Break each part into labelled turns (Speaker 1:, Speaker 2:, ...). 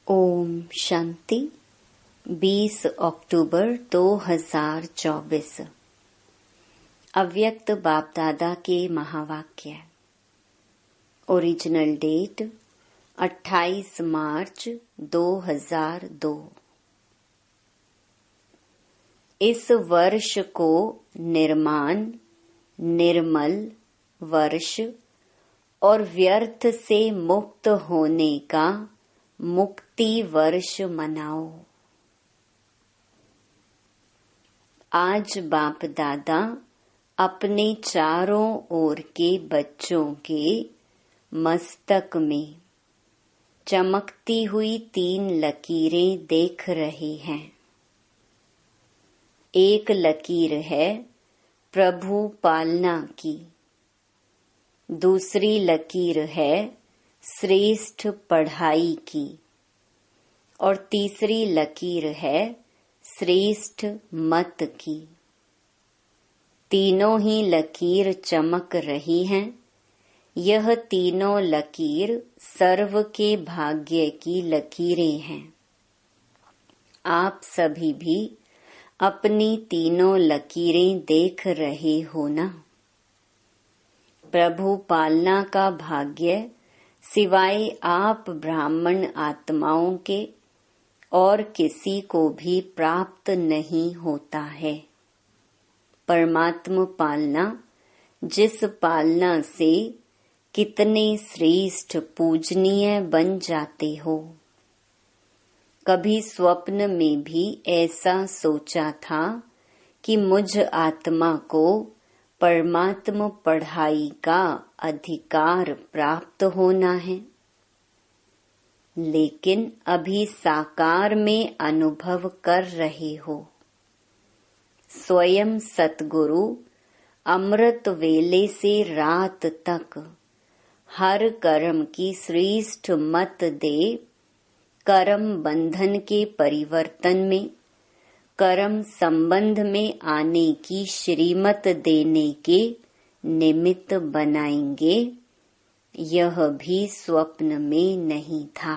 Speaker 1: ओम शांति। 20 अक्टूबर 2024। अव्यक्त बाप दादा के महावाक्य। ओरिजिनल डेट 28 मार्च 2002। इस वर्ष को निर्माण, निर्मल वर्ष और व्यर्थ से मुक्त होने का मुक्ति वर्ष मनाओ। आज बाप दादा अपने चारों ओर के बच्चों के मस्तक में चमकती हुई 3 लकीरें देख रहे हैं। एक लकीर है प्रभु पालना की, दूसरी लकीर है श्रेष्ठ पढ़ाई की और तीसरी लकीर है श्रेष्ठ मत की। तीनों ही लकीर चमक रही हैं। यह तीनों लकीर सर्व के भाग्य की लकीरें हैं। आप सभी भी अपनी तीनों लकीरें देख रहे हो ना। प्रभु पालना का भाग्य सिवाय आप ब्राह्मण आत्माओं के और किसी को भी प्राप्त नहीं होता है। परमात्मा पालना, जिस पालना से कितने श्रेष्ठ पूजनीय बन जाते हो। कभी स्वप्न में भी ऐसा सोचा था कि मुझ आत्मा को परमात्मा पढ़ाई का अधिकार प्राप्त होना है, लेकिन अभी साकार में अनुभव कर रहे हो। स्वयं सतगुरु अमृत वेले से रात तक हर कर्म की श्रेष्ठ मत दे, कर्म बंधन के परिवर्तन में, कर्म संबंध में आने की श्रीमत देने के निमित्त बनाएंगे। यह भी स्वप्न में नहीं था,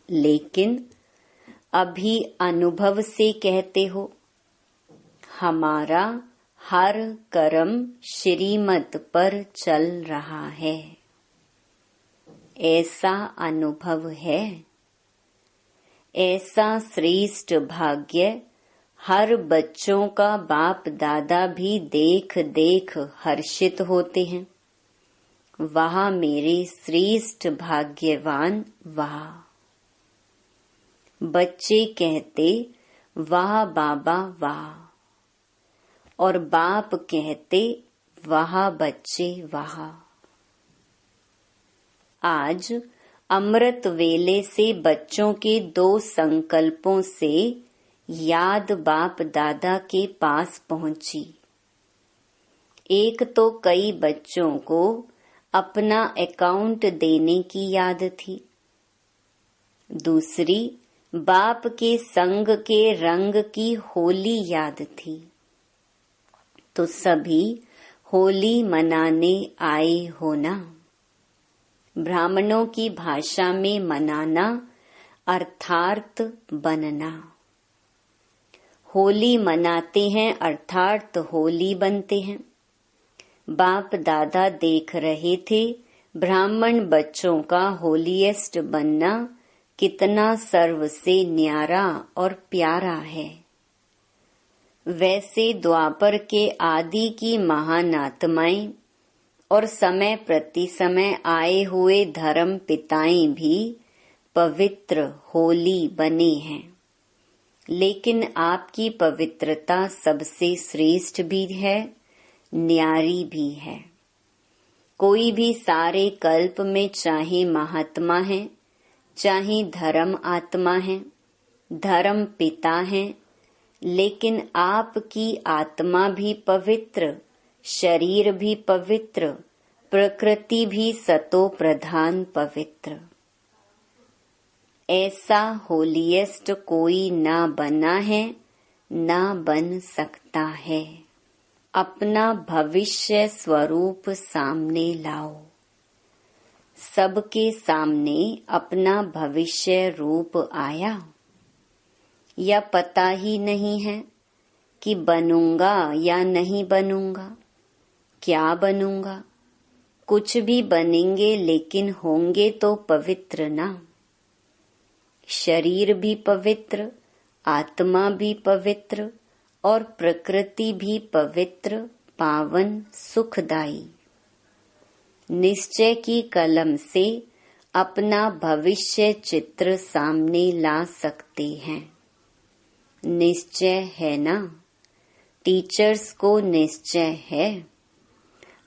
Speaker 1: लेकिन अभी अनुभव से कहते हो हमारा हर कर्म श्रीमत पर चल रहा है। ऐसा अनुभव है। ऐसा श्रेष्ठ भाग्य हर बच्चों का बाप दादा भी देख देख हर्षित होते हैं। वाह मेरे श्रेष्ठ भाग्यवान, वाह। बच्चे कहते वाह बाबा वाह, और बाप कहते वाह बच्चे वाह। आज अमृत वेले से बच्चों के 2 संकल्पों से याद बाप दादा के पास पहुंची। एक तो कई बच्चों को अपना अकाउंट देने की याद थी, दूसरी बाप के संग के रंग की होली याद थी। तो सभी होली मनाने आए हो ना। ब्राह्मणों की भाषा में मनाना अर्थात बनना। होली मनाते हैं अर्थात होली बनते हैं। बाप दादा देख रहे थे ब्राह्मण बच्चों का होलीएस्ट बनना कितना सर्व से न्यारा और प्यारा है। वैसे द्वापर के आदि की महान आत्माएं और समय प्रति समय आए हुए धर्म पिताएं भी पवित्र होली बने हैं, लेकिन आपकी पवित्रता सबसे श्रेष्ठ भी है, न्यारी भी है। कोई भी सारे कल्प में चाहे महात्मा है, चाहे धर्म आत्मा है, धर्म पिता है, लेकिन आपकी आत्मा भी पवित्र, शरीर भी पवित्र, प्रकृति भी सतो प्रधान पवित्र। ऐसा होलीएस्ट कोई ना बना है, ना बन सकता है। अपना भविष्य स्वरूप सामने लाओ। सबके सामने अपना भविष्य रूप आया, या पता ही नहीं है कि बनूंगा या नहीं बनूंगा, क्या बनूंगा। कुछ भी बनेंगे लेकिन होंगे तो पवित्र ना। शरीर भी पवित्र, आत्मा भी पवित्र और प्रकृति भी पवित्र, पावन, सुखदाई। निश्चय की कलम से अपना भविष्य चित्र सामने ला सकते हैं। निश्चय है ना? टीचर्स को निश्चय है।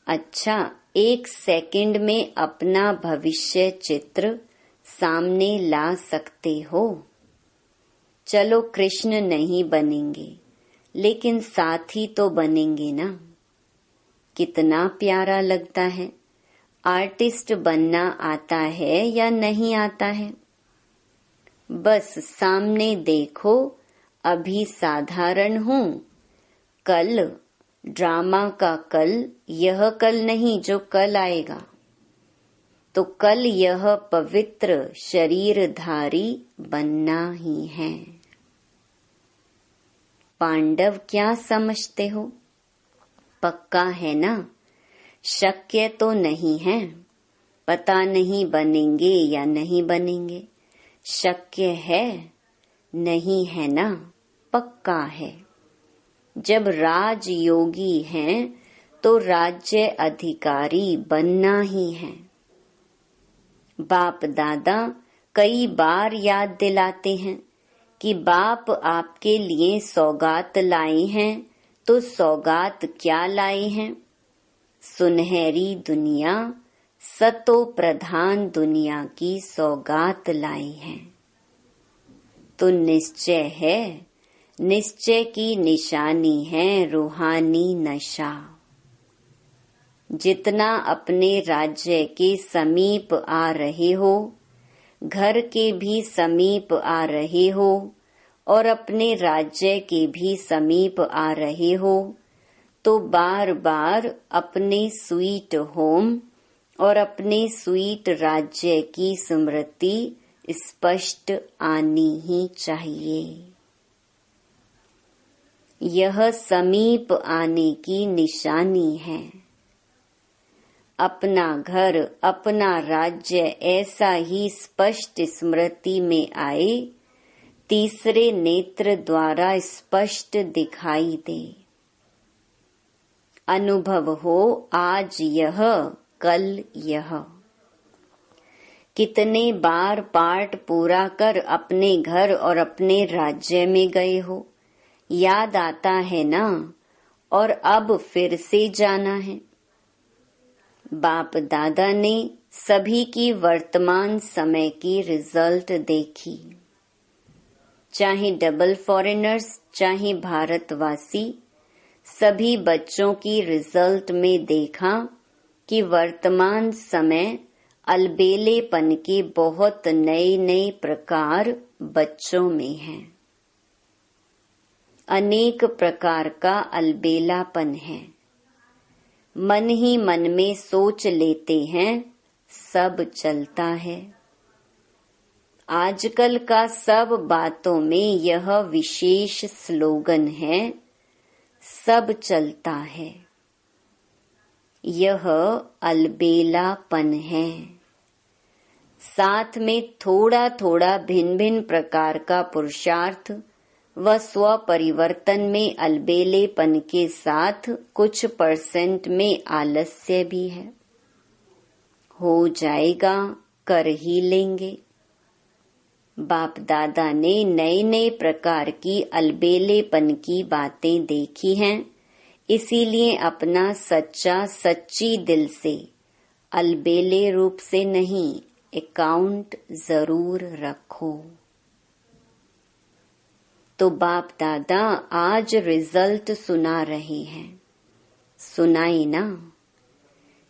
Speaker 1: अच्छा, 1 सेकंड में अपना भविष्य चित्र सामने ला सकते हो। चलो कृष्ण नहीं बनेंगे, लेकिन साथी तो बनेंगे ना। कितना प्यारा लगता है। आर्टिस्ट बनना आता है या नहीं आता है? बस सामने देखो, अभी साधारण हूँ, कल ड्रामा का कल, यह कल नहीं जो कल आएगा। तो कल यह पवित्र शरीरधारी बनना ही है। पांडव क्या समझते हो? पक्का है ना? शक्य तो नहीं है। पता नहीं बनेंगे या नहीं बनेंगे। शक्य है? नहीं है ना? पक्का है। जब राजयोगी हैं तो राज्य अधिकारी बनना ही है। बाप दादा कई बार याद दिलाते हैं कि बाप आपके लिए सौगात लाए हैं, तो सौगात क्या लाए हैं? सुनहरी दुनिया, सतो प्रधान दुनिया की सौगात लाई है। तो निश्चय है, निश्चय की निशानी है रूहानी नशा। जितना अपने राज्य के समीप आ रहे हो, घर के भी समीप आ रहे हो और अपने राज्य के भी समीप आ रहे हो, तो बार बार अपने स्वीट होम और अपने स्वीट राज्य की स्मृति स्पष्ट आनी ही चाहिए। यह समीप आने की निशानी है। अपना घर, अपना राज्य ऐसा ही स्पष्ट स्मृति में आए, तीसरे नेत्र द्वारा स्पष्ट दिखाई दे। अनुभव हो आज यह, कल यह। कितने बार पाठ पूरा कर अपने घर और अपने राज्य में गए हो, याद आता है ना? और अब फिर से जाना है। बाप दादा ने सभी की वर्तमान समय की रिजल्ट देखी, चाहे डबल फॉरेनर्स, चाहे भारतवासी, सभी बच्चों की रिजल्ट में देखा कि वर्तमान समय अलबेलेपन के बहुत नए नए प्रकार बच्चों में हैं। अनेक प्रकार का अलबेलापन है। मन ही मन में सोच लेते हैं, सब चलता है। आजकल का सब बातों में यह विशेष स्लोगन है, सब चलता है। यह अलबेलापन है। साथ में थोड़ा थोड़ा भिन्न भिन्न प्रकार का पुरुषार्थ व स्व परिवर्तन में अलबेलेपन के साथ कुछ % में आलस्य भी है। हो जाएगा, कर ही लेंगे। बाप दादा ने नए नए प्रकार की अलबेलेपन की बातें देखी हैं, इसीलिए अपना सच्चा सच्ची दिल से, अलबेले रूप से नहीं, अकाउंट जरूर रखो। तो बाप दादा आज रिजल्ट सुना रहे हैं। सुनाई ना?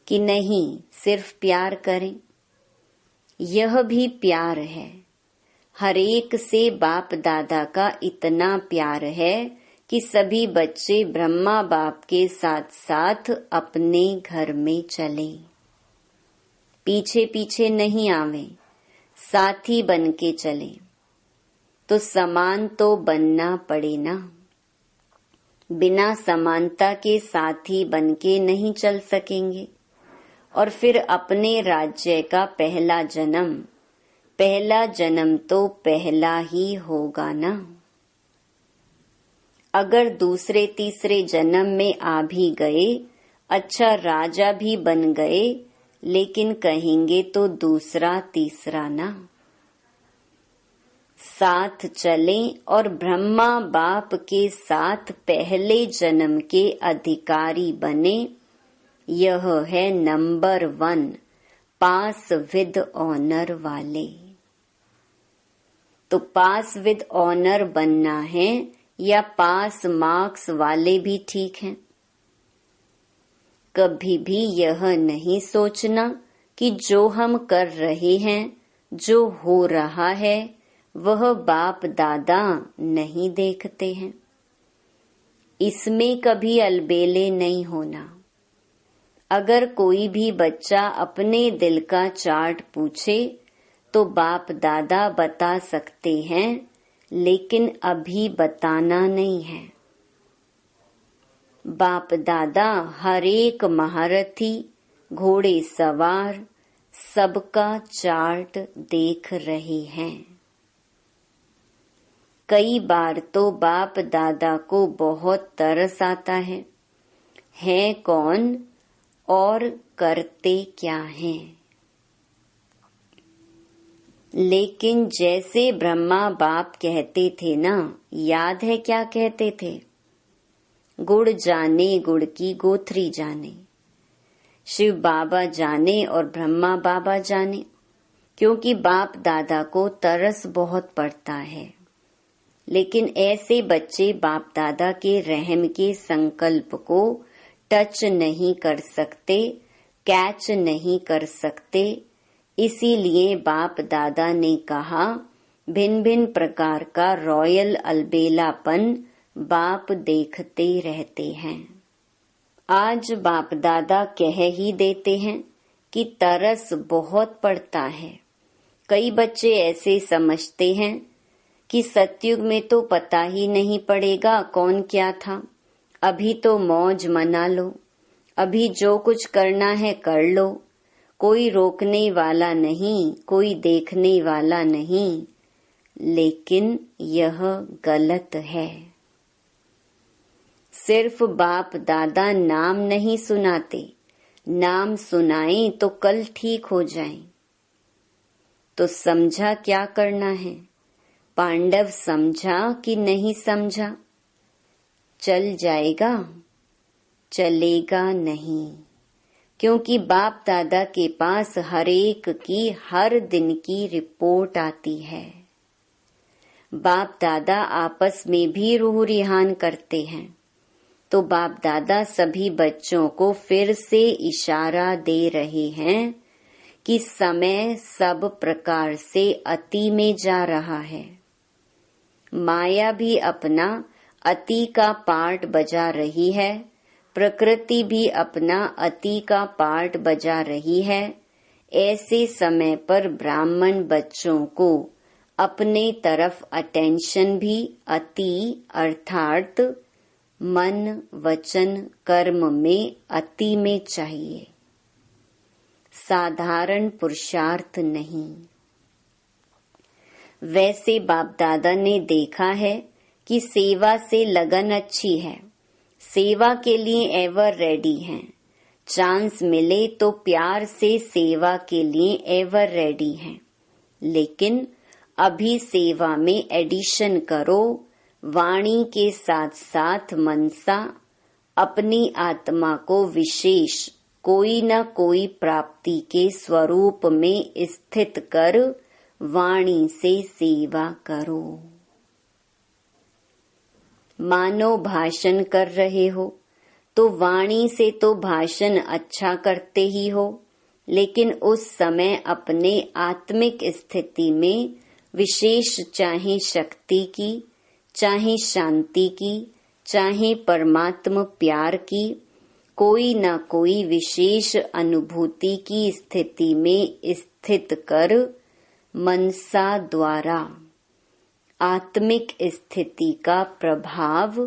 Speaker 1: कि नहीं सिर्फ प्यार करें? यह भी प्यार है। हर एक से बाप दादा का इतना प्यार है कि सभी बच्चे ब्रह्मा बाप के साथ साथ अपने घर में चले। पीछे पीछे नहीं आवे, साथी बन के चले, तो समान तो बनना पड़े ना। बिना समानता के साथी बन के नहीं चल सकेंगे, और फिर अपने राज्य का पहला जन्म तो पहला ही होगा ना। अगर दूसरे तीसरे जन्म में आ भी गए, अच्छा राजा भी बन गए, लेकिन कहेंगे तो दूसरा तीसरा ना। साथ चलें और ब्रह्मा बाप के साथ पहले जन्म के अधिकारी बने, यह है नंबर 1 पास विद ऑनर वाले। तो पास विद ऑनर बनना है या पास मार्क्स वाले भी ठीक हैं। कभी भी यह नहीं सोचना कि जो हम कर रहे हैं, जो हो रहा है, वह बाप दादा नहीं देखते हैं। इसमें कभी अलबेले नहीं होना। अगर कोई भी बच्चा अपने दिल का चार्ट पूछे तो बाप दादा बता सकते हैं, लेकिन अभी बताना नहीं है। बाप दादा हर एक महारथी, घोड़े सवार, सबका चार्ट देख रहे हैं। कई बार तो बाप दादा को बहुत तरस आता है कौन और करते क्या हैं। लेकिन जैसे ब्रह्मा बाप कहते थे ना, याद है क्या कहते थे? गुड़ जाने गुड़ की गोथरी जाने। शिव बाबा जाने और ब्रह्मा बाबा जाने, क्योंकि बाप दादा को तरस बहुत पड़ता है। लेकिन ऐसे बच्चे बाप दादा के रहम के संकल्प को टच नहीं कर सकते, कैच नहीं कर सकते। इसीलिए बाप दादा ने कहा, भिन्न भिन्न प्रकार का रॉयल अलबेलापन बाप देखते रहते हैं। आज बाप दादा कह ही देते हैं कि तरस बहुत पड़ता है। कई बच्चे ऐसे समझते हैं कि सतयुग में तो पता ही नहीं पड़ेगा कौन क्या था, अभी तो मौज मना लो, अभी जो कुछ करना है कर लो, कोई रोकने वाला नहीं, कोई देखने वाला नहीं। लेकिन यह गलत है। सिर्फ बाप दादा नाम नहीं सुनाते, नाम सुनाएं तो कल ठीक हो जाएं। तो समझा क्या करना है? पांडव समझा कि नहीं समझा? चल जाएगा, चलेगा नहीं, क्योंकि बाप दादा के पास हर एक की हर दिन की रिपोर्ट आती है। बाप दादा आपस में भी रूह रिहान करते हैं, तो बाप दादा सभी बच्चों को फिर से इशारा दे रहे हैं कि समय सब प्रकार से अति में जा रहा है। माया भी अपना अति का पार्ट बजा रही है, प्रकृति भी अपना अति का पार्ट बजा रही है। ऐसे समय पर ब्राह्मण बच्चों को अपने तरफ अटेंशन भी अति अर्थात मन वचन कर्म में अति में चाहिए, साधारण पुरुषार्थ नहीं। वैसे बाप दादा ने देखा है कि सेवा से लगन अच्छी है, सेवा के लिए एवर रेडी हैं। चांस मिले तो प्यार से सेवा के लिए एवर रेडी हैं। लेकिन अभी सेवा में एडिशन करो, वाणी के साथ साथ मनसा, अपनी आत्मा को विशेष कोई न कोई प्राप्ति के स्वरूप में स्थित कर वाणी से सेवा करो। मानो भाषण कर रहे हो तो वाणी से तो भाषण अच्छा करते ही हो, लेकिन उस समय अपने आत्मिक स्थिति में विशेष चाहे शक्ति की, चाहे शांति की, चाहे परमात्म प्यार की, कोई न कोई विशेष अनुभूति की स्थिति में स्थित कर मनसा द्वारा आत्मिक स्थिति का प्रभाव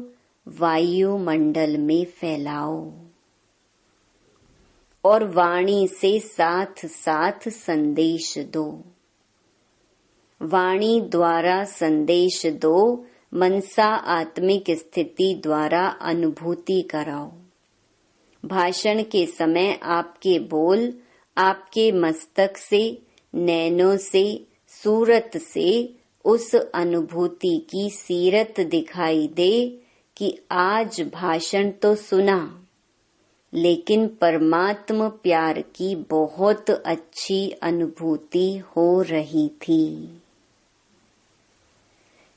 Speaker 1: वायुमंडल में फैलाओ और वाणी से साथ साथ संदेश दो। वाणी द्वारा संदेश दो, मनसा आत्मिक स्थिति द्वारा अनुभूति कराओ। भाषण के समय आपके बोल आपके मस्तक से, नैनों से, सूरत से उस अनुभूति की सीरत दिखाई दे कि आज भाषण तो सुना, लेकिन परमात्म प्यार की बहुत अच्छी अनुभूति हो रही थी।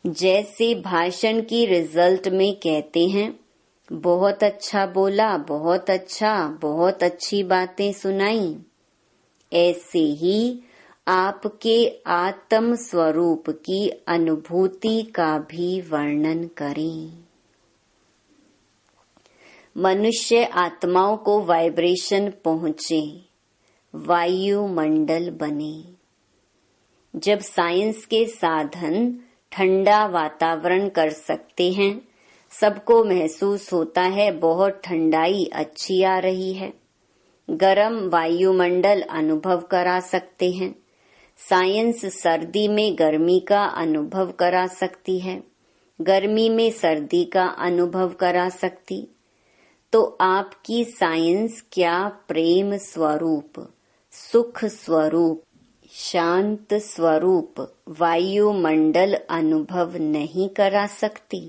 Speaker 1: जैसे भाषण की रिजल्ट में कहते हैं, बहुत अच्छा बोला, बहुत अच्छा, बहुत अच्छी बातें सुनाई, ऐसे ही आपके आत्म स्वरूप की अनुभूति का भी वर्णन करें। मनुष्य आत्माओं को वाइब्रेशन पहुंचे, वायुमंडल बने। जब साइंस के साधन ठंडा वातावरण कर सकते हैं, सबको महसूस होता है बहुत ठंडाई अच्छी आ रही है, गर्म वायुमंडल अनुभव करा सकते हैं। साइंस सर्दी में गर्मी का अनुभव करा सकती है, गर्मी में सर्दी का अनुभव करा सकती। तो आपकी साइंस क्या प्रेम स्वरूप, सुख स्वरूप, शांत स्वरूप वायुमंडल अनुभव नहीं करा सकती?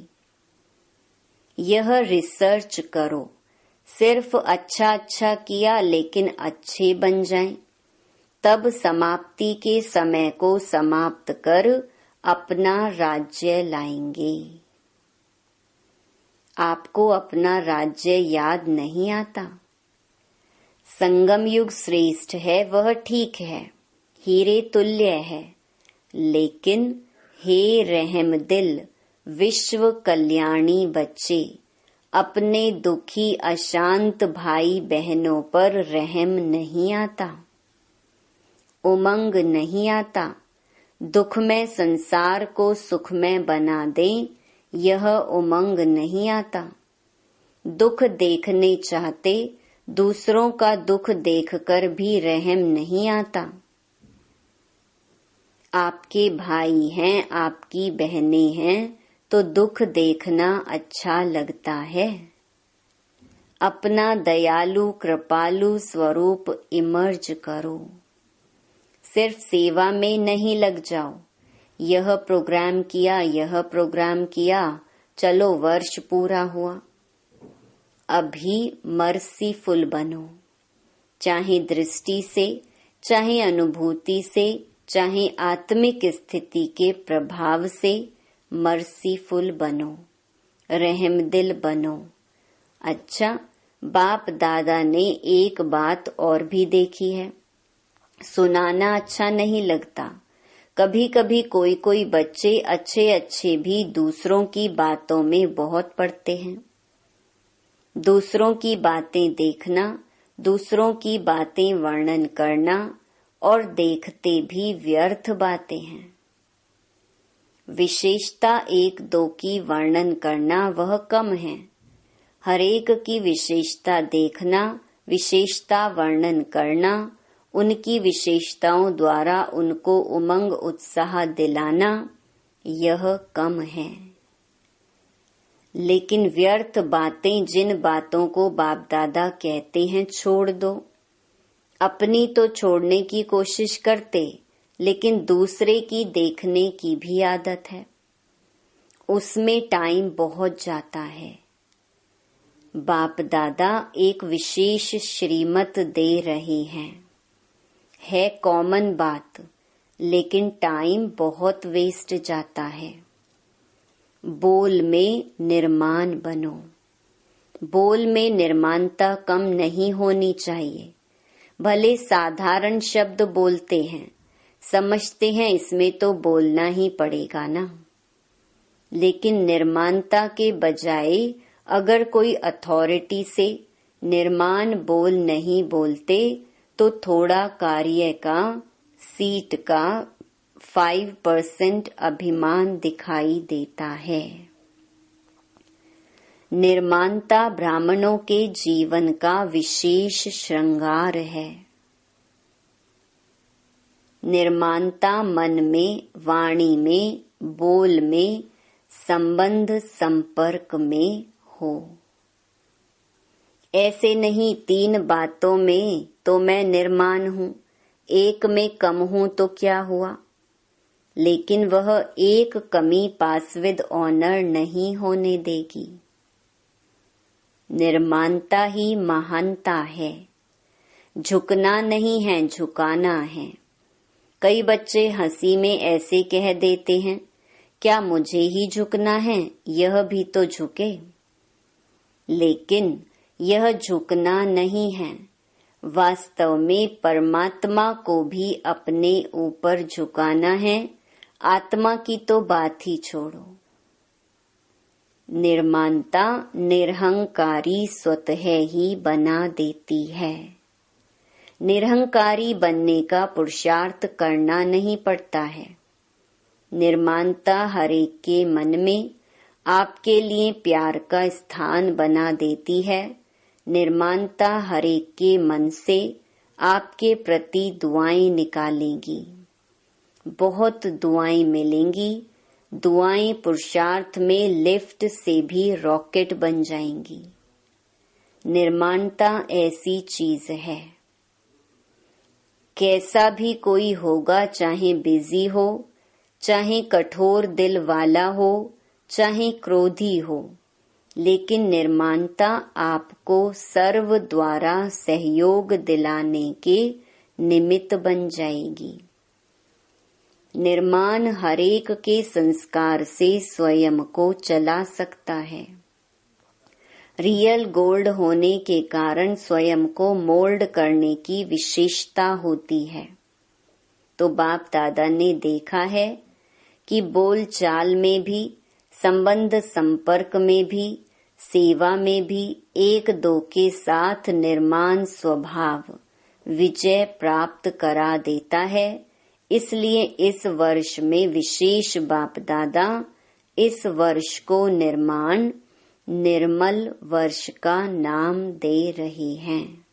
Speaker 1: यह रिसर्च करो। सिर्फ अच्छा अच्छा किया लेकिन अच्छे बन जाएं, तब समाप्ति के समय को समाप्त कर अपना राज्य लाएंगे। आपको अपना राज्य याद नहीं आता? संगम युग श्रेष्ठ है, वह ठीक है, हीरे तुल्य है, लेकिन हे रहम दिल विश्व कल्याणी बच्चे, अपने दुखी अशांत भाई बहनों पर रहम नहीं आता, उमंग नहीं आता। दुखमय संसार को सुखमय बना दें, यह उमंग नहीं आता। दुख देखने चाहते, दूसरों का दुख देखकर भी रहम नहीं आता। आपके भाई हैं, आपकी बहनें हैं, तो दुख देखना अच्छा लगता है। अपना दयालु कृपालु स्वरूप इमर्ज करो। सिर्फ सेवा में नहीं लग जाओ, यह प्रोग्राम किया, यह प्रोग्राम किया, चलो वर्ष पूरा हुआ। अभी मर्सीफुल बनो, चाहे दृष्टि से, चाहे अनुभूति से, चाहे आत्मिक स्थिति के प्रभाव से मर्सीफुल बनो, रहमदिल बनो। अच्छा, बाप दादा ने एक बात और भी देखी है। सुनाना अच्छा नहीं लगता। कभी कभी कोई कोई बच्चे अच्छे अच्छे भी दूसरों की बातों में बहुत पड़ते हैं। दूसरों की बातें देखना, दूसरों की बातें वर्णन करना और देखते भी व्यर्थ बातें हैं। विशेषता एक दो की वर्णन करना वह कम है। हरेक की विशेषता देखना, विशेषता वर्णन करना, उनकी विशेषताओं द्वारा उनको उमंग उत्साह दिलाना, यह कम है। लेकिन व्यर्थ बातें, जिन बातों को बाप दादा कहते हैं छोड़ दो। अपनी तो छोड़ने की कोशिश करते, लेकिन दूसरे की देखने की भी आदत है, उसमें टाइम बहुत जाता है। बाप दादा एक विशेष श्रीमत दे रहे हैं, है कॉमन बात, लेकिन टाइम बहुत वेस्ट जाता है। बोल में निर्माण बनो। बोल में निर्माणता कम नहीं होनी चाहिए। भले साधारण शब्द बोलते हैं, समझते हैं इसमें तो बोलना ही पड़ेगा ना, लेकिन निर्माणता के बजाय अगर कोई अथॉरिटी से, निर्माण बोल नहीं बोलते तो थोड़ा कार्य का, सीट का 5% अभिमान दिखाई देता है। निर्माणता ब्राह्मणों के जीवन का विशेष श्रृंगार है। निर्माणता मन में, वाणी में, बोल में, संबंध संपर्क में हो। ऐसे नहीं 3 बातों में तो मैं निर्माण हूँ, एक में कम हूँ तो क्या हुआ, लेकिन वह एक कमी पास विद ऑनर नहीं होने देगी। निर्माणता ही महानता है, झुकना नहीं है, झुकाना है। कई बच्चे हंसी में ऐसे कह देते हैं, क्या मुझे ही झुकना है, यह भी तो झुके। लेकिन यह झुकना नहीं है, वास्तव में परमात्मा को भी अपने ऊपर झुकाना है। आत्मा की तो बात ही छोड़ो। निर्माणता निरहंकारी स्वतः ही बना देती है। निरहंकारी बनने का पुरुषार्थ करना नहीं पड़ता है। निर्माणता हरेक के मन में आपके लिए प्यार का स्थान बना देती है। निर्माणता हरेक के मन से आपके प्रति दुआएं निकालेगी। बहुत दुआएं मिलेंगी। दुआएं पुरुषार्थ में लिफ्ट से भी रॉकेट बन जाएंगी। निर्माणता ऐसी चीज है। कैसा भी कोई होगा, चाहे बिजी हो, चाहे कठोर दिल वाला हो, चाहे क्रोधी हो, लेकिन निर्माणता आपको सर्व द्वारा सहयोग दिलाने के निमित्त बन जाएगी। निर्माण हरेक के संस्कार से स्वयं को चला सकता है। रियल गोल्ड होने के कारण स्वयं को मोल्ड करने की विशेषता होती है। तो बाप दादा ने देखा है कि बोल चाल में भी, संबंध संपर्क में भी, सेवा में भी एक दो के साथ निर्माण स्वभाव विजय प्राप्त करा देता है। इसलिए इस वर्ष में विशेष बाप दादा इस वर्ष को निर्माण निर्मल वर्ष का नाम दे रहे हैं।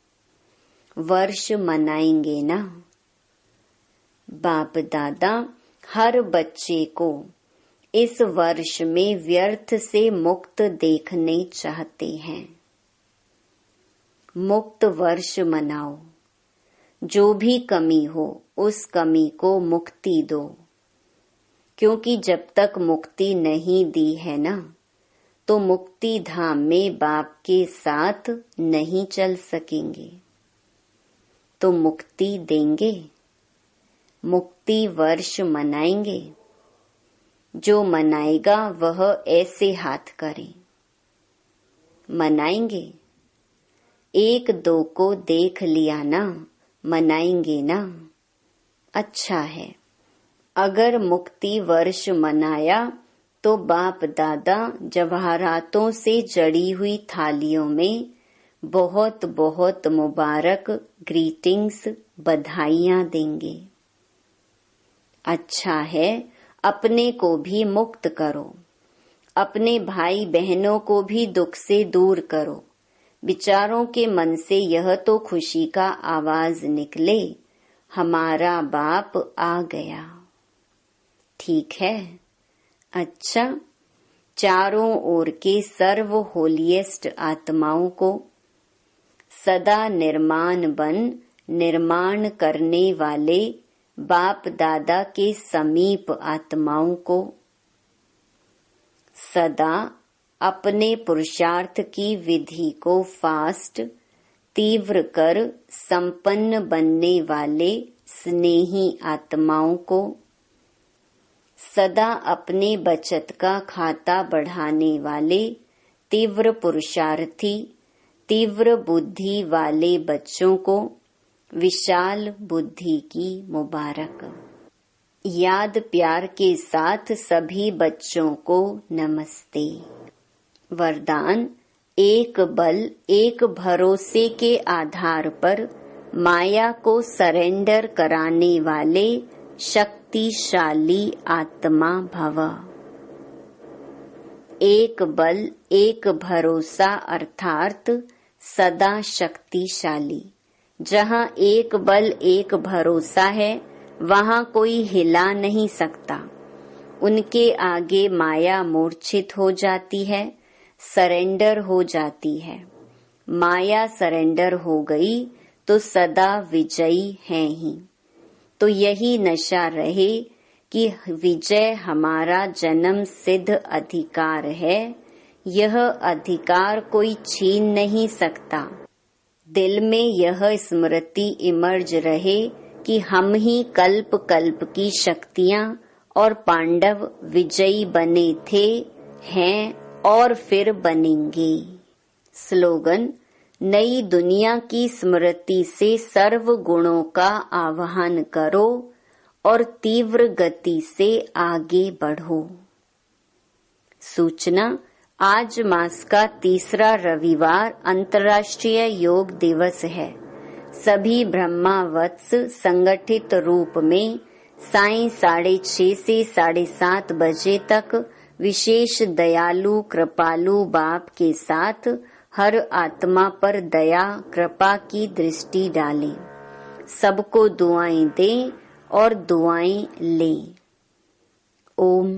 Speaker 1: वर्ष मनाएंगे ना। बाप दादा हर बच्चे को इस वर्ष में व्यर्थ से मुक्त देखने चाहते हैं। मुक्त वर्ष मनाओ। जो भी कमी हो उस कमी को मुक्ति दो, क्योंकि जब तक मुक्ति नहीं दी है ना, तो मुक्ति धाम में बाप के साथ नहीं चल सकेंगे। तो मुक्ति देंगे, मुक्ति वर्ष मनाएंगे। जो मनाएगा वह ऐसे हाथ करे। मनाएंगे। 1-2 को देख लिया ना, मनाएंगे ना। अच्छा है। अगर मुक्ति वर्ष मनाया तो बाप दादा जवाहरातों से जड़ी हुई थालियों में बहुत बहुत मुबारक ग्रीटिंग्स, बधाइयां देंगे। अच्छा है, अपने को भी मुक्त करो, अपने भाई बहनों को भी दुख से दूर करो। विचारों के मन से यह तो खुशी का आवाज निकले, हमारा बाप आ गया। ठीक है। अच्छा, चारों ओर के सर्व होलिएस्ट आत्माओं को, सदा निर्माण बन निर्माण करने वाले बाप दादा के समीप आत्माओं को, सदा अपने पुरुषार्थ की विधि को फास्ट तीव्र कर संपन्न बनने वाले स्नेही आत्माओं को, सदा अपने बचत का खाता बढ़ाने वाले तीव्र पुरुषार्थी, तीव्र बुद्धि वाले बच्चों को विशाल बुद्धि की मुबारक। याद प्यार के साथ सभी बच्चों को नमस्ते। वरदान, एक बल एक भरोसे के आधार पर माया को सरेंडर कराने वाले शक्तिशाली आत्मा भव। एक बल एक भरोसा अर्थात सदा शक्तिशाली। जहाँ एक बल एक भरोसा है वहाँ कोई हिला नहीं सकता। उनके आगे माया मूर्छित हो जाती है, सरेंडर हो जाती है। माया सरेंडर हो गई तो सदा विजयी है ही। तो यही नशा रहे कि विजय हमारा जन्म सिद्ध अधिकार है। यह अधिकार कोई छीन नहीं सकता। दिल में यह स्मृति इमर्ज रहे कि हम ही कल्प कल्प की शक्तियां और पांडव विजयी बने थे, हैं और फिर बनेंगे। स्लोगन: नई दुनिया की स्मृति से सर्व गुणों का आवाहन करो और तीव्र गति से आगे बढ़ो। सूचना: आज मास का तीसरा रविवार अंतर्राष्ट्रीय योग दिवस है। सभी ब्रह्मावत्स संगठित रूप में सायं 6:30 से 7:30 बजे तक विशेष दयालु कृपालु बाप के साथ हर आत्मा पर दया कृपा की दृष्टि डालें। सबको दुआएं दें और दुआएं लें। ओम